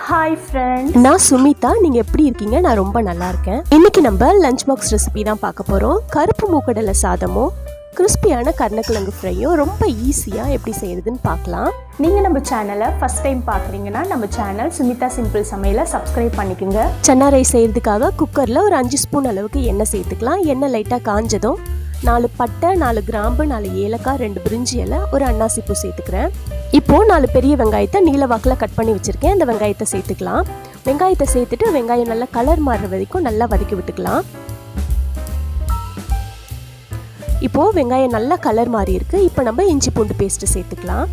Hi friends, நான் சுமிதா. நீங்கள் எப்படி இருக்கீங்க? நான் ரொம்ப நல்லா இருக்கேன். இன்றைக்கி நம்ம லஞ்ச் பாக்ஸ் ரெசிபி தான் பார்க்க போகிறோம். கருப்பு மூக்கடலை சாதமும் கிறிஸ்பியான கருணக்கிழங்கு ஃப்ரையும் ரொம்ப ஈஸியாக எப்படி செய்கிறதுன்னு பார்க்கலாம். நீங்கள் நம்ம சேனலை ஃபஸ்ட் டைம் பார்க்குறீங்கன்னா நம்ம சேனல் சுமிதா சிம்பிள் சமையலை சப்ஸ்கிரைப் பண்ணிக்கோங்க. சன்னா ரைஸ் செய்கிறதுக்காக குக்கரில் ஒரு 5 ஸ்பூன் அளவுக்கு எண்ணெய் சேர்த்துக்கலாம். எண்ணெய் லைட்டாக காஞ்சதும் 4 பட்டை, 4 கிராம்பு, 4 ஏலக்காய், 2 பிரிஞ்சி இலை, ஒரு அன்னாசி பூ சேர்த்துக்கிறேன். இப்போது 4 பெரிய வெங்காயத்தை நீல வாக்கில் கட் பண்ணி வச்சுருக்கேன். அந்த வெங்காயத்தை சேர்த்துக்கலாம். வெங்காயத்தை சேர்த்துட்டு வெங்காயம் நல்லா கலர் மாறுற வரைக்கும் நல்லா வதக்கி விட்டுக்கலாம். இப்போது வெங்காயம் நல்லா கலர் மாறி இருக்குது. இப்போ நம்ம இஞ்சி பூண்டு பேஸ்ட்டு சேர்த்துக்கலாம்.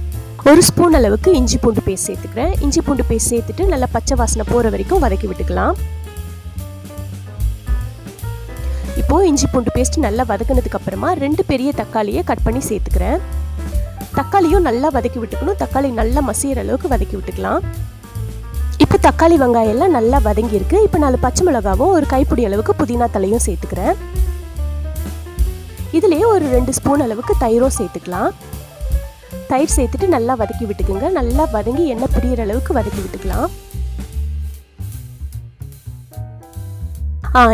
1 ஸ்பூன் அளவுக்கு இஞ்சி பூண்டு பேஸ்ட் சேர்த்துக்கிறேன். இஞ்சி பூண்டு பேஸ்ட் சேர்த்துட்டு நல்லா பச்சை வாசனை போகிற வரைக்கும் வதக்கி விட்டுக்கலாம். இப்போது இஞ்சி பூண்டு பேஸ்ட் நல்லா வதக்கினதுக்கு அப்புறமா 2 பெரிய தக்காளியை கட் பண்ணி சேர்த்துக்கிறேன். தக்காளியும் நல்லா வதக்கி விட்டுக்கணும். தக்காளி நல்லா மசிகிற அளவுக்கு வதக்கி விட்டுக்கலாம். இப்போ தக்காளி வெங்காயம் எல்லாம் நல்லா வதங்கியிருக்கு. இப்போ 4 பச்சை மிளகாவும் ஒரு கைப்பிடி அளவுக்கு புதினா தலையும் சேர்த்துக்கிறேன். இதுலேயே ஒரு 2 ஸ்பூன் அளவுக்கு தயிரும் சேர்த்துக்கலாம். தயிர் சேர்த்துட்டு நல்லா வதக்கி விட்டுக்குங்க. நல்லா வதங்கி எண்ணெய் பிரியிற அளவுக்கு வதக்கி விட்டுக்கலாம்.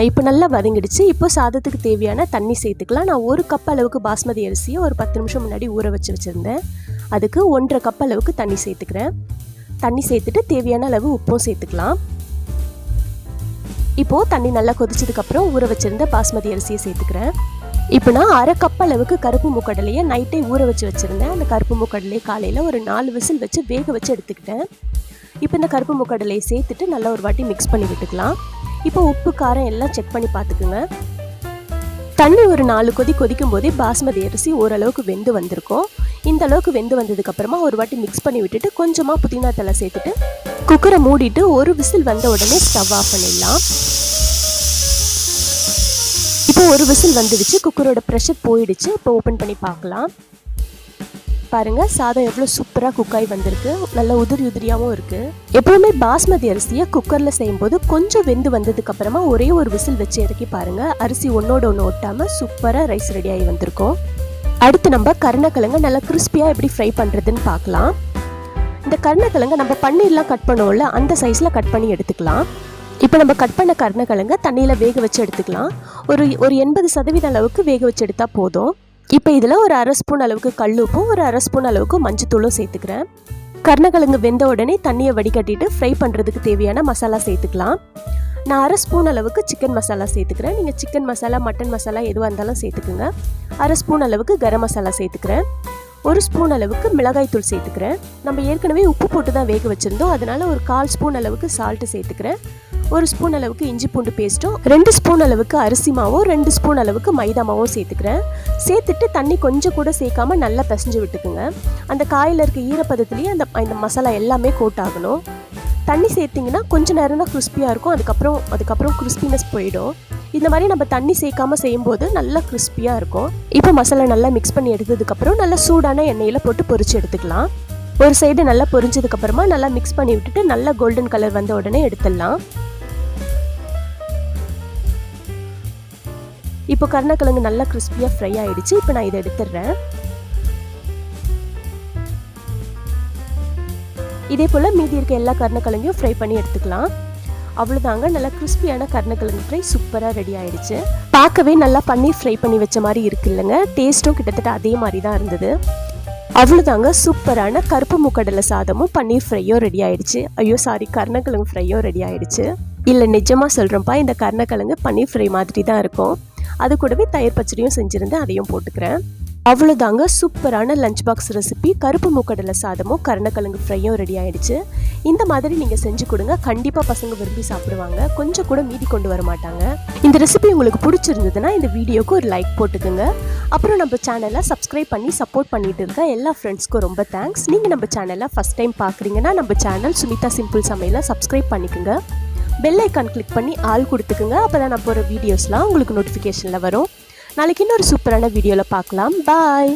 இப்போ நல்லா வதங்கிடுச்சு. இப்போ சாதத்துக்கு தேவையான தண்ணி சேர்த்துக்கலாம். நான் 1 கப் அளவுக்கு பாஸ்மதி அரிசியை ஒரு 10 நிமிஷம் முன்னாடி ஊற வச்சுருந்தேன். அதுக்கு 1.5 கப் அளவுக்கு தண்ணி சேர்த்துக்கிறேன். தண்ணி சேர்த்துட்டு தேவையான அளவு உப்பும் சேர்த்துக்கலாம். இப்போது தண்ணி நல்லா கொதிச்சதுக்கப்புறம் ஊற வச்சுருந்த பாஸ்மதி அரிசியை சேர்த்துக்கிறேன். இப்போ நான் 1/2 கப் அளவுக்கு கருப்பு மூக்கடலையை நைட்டே ஊற வச்சுருந்தேன். அந்த கருப்பு மூக்கடலையை காலையில் ஒரு 4 விசில் வச்சு வேக வச்சு எடுத்துக்கிட்டேன். இப்போ இந்த கருப்பு மூக்கடலையை சேர்த்துட்டு நல்லா ஒரு வாட்டி மிக்ஸ் பண்ணி விட்டுக்கலாம். இப்போ உப்பு காரம் எல்லாம் செக் பண்ணி பார்த்துக்குங்க. தண்ணி ஒரு 4 கொதி கொதிக்கும் போதே பாஸ்மதி அரிசி ஓரளவுக்கு வெந்து வந்திருக்கும். இந்த அளவுக்கு வெந்து வந்ததுக்கப்புறமா ஒரு வாட்டி மிக்ஸ் பண்ணி விட்டுட்டு கொஞ்சமாக புதினா தலை சேர்த்துட்டு குக்கரை மூடிட்டு ஒரு விசில் வந்த உடனே ஸ்டவ் ஆஃப் பண்ணிடலாம். இப்போ ஒரு விசில் வந்துடுச்சு. குக்கரோட ப்ரெஷர் போயிடுச்சு. இப்போ ஓப்பன் பண்ணி பார்க்கலாம். பாருங்கள், சாதம் எவ்வளோ சூப்பராக குக்காய் வந்திருக்கு. நல்லா உதிரியாகவும் இருக்குது. எப்போவுமே பாஸ்மதி அரிசியை குக்கரில் செய்யும்போது கொஞ்சம் வெந்து வந்ததுக்கப்புறமா ஒரே ஒரு விசில் வச்சு இறக்கி பாருங்கள். அரிசி ஒன்றோட ஒன்று ஒட்டாமல் சூப்பராக ரைஸ் ரெடியாகி வந்திருக்கும். அடுத்து நம்ம கருணக்கிழங்கை நல்லா கிறிஸ்பியாக எப்படி ஃப்ரை பண்ணுறதுன்னு பார்க்கலாம். இந்த கருணக்கிழங்கை நம்ம பன்னீர்லாம் கட் பண்ணுவோம்ல, அந்த சைஸில் கட் பண்ணி எடுத்துக்கலாம். இப்போ நம்ம கட் பண்ண கருணக்கிழங்கை தண்ணியில் வேக வச்சு எடுத்துக்கலாம். ஒரு 80% அளவுக்கு வேக வச்சு எடுத்தால் போதும். இப்போ இதில் ஒரு 1/2 ஸ்பூன் அளவுக்கு கல்லுப்பும் ஒரு 1/2 ஸ்பூன் அளவுக்கு மஞ்சத்தூளும் சேர்த்துக்கிறேன். கருணக்கிழங்கு வெந்த உடனே தண்ணியை வடிகட்டிட்டு ஃப்ரை பண்ணுறதுக்கு தேவையான மசாலா சேர்த்துக்கலாம். நான் 1/2 ஸ்பூன் அளவுக்கு சிக்கன் மசாலா சேர்த்துக்கிறேன். நீங்கள் சிக்கன் மசாலா, மட்டன் மசாலா எதுவாக இருந்தாலும் சேர்த்துக்குங்க. 1/2 ஸ்பூன் அளவுக்கு கரம் மசாலா சேர்த்துக்கிறேன். 1 ஸ்பூன் அளவுக்கு மிளகாய் தூள் சேர்த்துக்கிறேன். நம்ம ஏற்கனவே உப்பு போட்டு தான் வேக வச்சுருந்தோம். அதனால் ஒரு 1/4 ஸ்பூன் அளவுக்கு சால்ட்டு சேர்த்துக்கிறேன். 1 ஸ்பூன் அளவுக்கு இஞ்சி பூண்டு பேஸ்ட்டும், 2 ஸ்பூன் அளவுக்கு அரிசி மாவும், 2 ஸ்பூன் அளவுக்கு மைதா மாவும் சேர்த்துக்கிறேன். சேர்த்துட்டு தண்ணி கொஞ்சம் கூட சேர்க்காம நல்லா பிசைஞ்சு விட்டுக்குங்க. அந்த காயில் இருக்க ஈரப்பதத்துலேயே அந்த மசாலா எல்லாமே கோட் ஆகணும். தண்ணி சேர்த்திங்கன்னா கொஞ்சம் நேரம் தான் கிறிஸ்பியாக இருக்கும். அதுக்கப்புறம் கிறிஸ்பினஸ் போயிடும். இந்த மாதிரி நம்ம தண்ணி சேர்க்காம செய்யும்போது நல்லா கிறிஸ்பியாக இருக்கும். இப்போ மசாலா நல்லா மிக்ஸ் பண்ணி எடுத்ததுக்கப்புறம் நல்லா சூடான எண்ணெயில் போட்டு பொரிச்சு எடுத்துக்கலாம். ஒரு சைடு நல்லா பொரிஞ்சதுக்கப்புறமா நல்லா மிக்ஸ் பண்ணி விட்டுட்டு நல்லா கோல்டன் கலர் வந்த உடனே எடுத்துடலாம். இப்போ கருணக்கிழங்கு நல்லா கிறிஸ்பியாக ஃப்ரை ஆகிடுச்சு. இப்போ நான் இதை எடுத்துடுறேன். இதே போல் மீதி இருக்க எல்லா கருணக்கிழங்கையும் ஃப்ரை பண்ணி எடுத்துக்கலாம். அவ்வளோதாங்க, நல்லா கிறிஸ்பியான கருணக்கிழங்கு ஃப்ரை சூப்பராக ரெடி ஆகிடுச்சு. பார்க்கவே நல்லா பன்னீர் ஃப்ரை பண்ணி வச்ச மாதிரி இருக்கு இல்லைங்க. டேஸ்ட்டும் கிட்டத்தட்ட அதே மாதிரி தான் இருந்தது. அவ்வளோதாங்க, சூப்பரான கருப்பு மூக்கடலை சாதமும் பன்னீர் ஃப்ரையும் ரெடி ஆகிடுச்சு. கருணக்கிழங்கு ஃப்ரையும் ரெடி ஆகிடுச்சு. இல்லை, நிஜமாக சொல்கிறேன்ப்பா, இந்த கருணக்கிழங்கு பன்னீர் ஃப்ரை மாதிரி தான் இருக்கும். அது கூடவே தயிர் பச்சடியும் செஞ்சுருந்தேன், அதையும் போட்டுக்கிறேன். அவ்வளோதாங்க, சூப்பரான லஞ்ச் பாக்ஸ் ரெசிபி கருப்பு மூக்கடலை சாதமும் கருணக்கிழங்கு ஃப்ரையும் ரெடி ஆகிடுச்சு. இந்த மாதிரி நீங்கள் செஞ்சு கொடுங்க. கண்டிப்பாக பசங்க விரும்பி சாப்பிடுவாங்க. கொஞ்சம் கூட மீதி கொண்டு வர மாட்டாங்க. இந்த ரெசிபி உங்களுக்கு பிடிச்சிருந்ததுன்னா இந்த வீடியோக்கு ஒரு லைக் போட்டுக்குங்க. அப்புறம் நம்ம சேனலை சப்ஸ்கிரைப் பண்ணி சப்போர்ட் பண்ணிட்டு இருக்க எல்லா ஃப்ரெண்ட்ஸ்க்கும் ரொம்ப தேங்க்ஸ். நீங்கள் நம்ம சேனலை ஃபஸ்ட் டைம் பார்க்குறீங்கன்னா நம்ம சேனல் சுமிதா சிம்பிள் சமையலை சப்ஸ்கிரைப் பண்ணிக்கோங்க. பெல் ஐக்கான் கிளிக் பண்ணி ஆல் கொடுத்துக்குங்க. அப்போ தான் நான் போகிற வீடியோஸ்லாம் உங்களுக்கு நோட்டிஃபிகேஷனில் வரும். நாளைக்கு இன்னொரு சூப்பரான வீடியோவில் பார்க்கலாம். பாய்.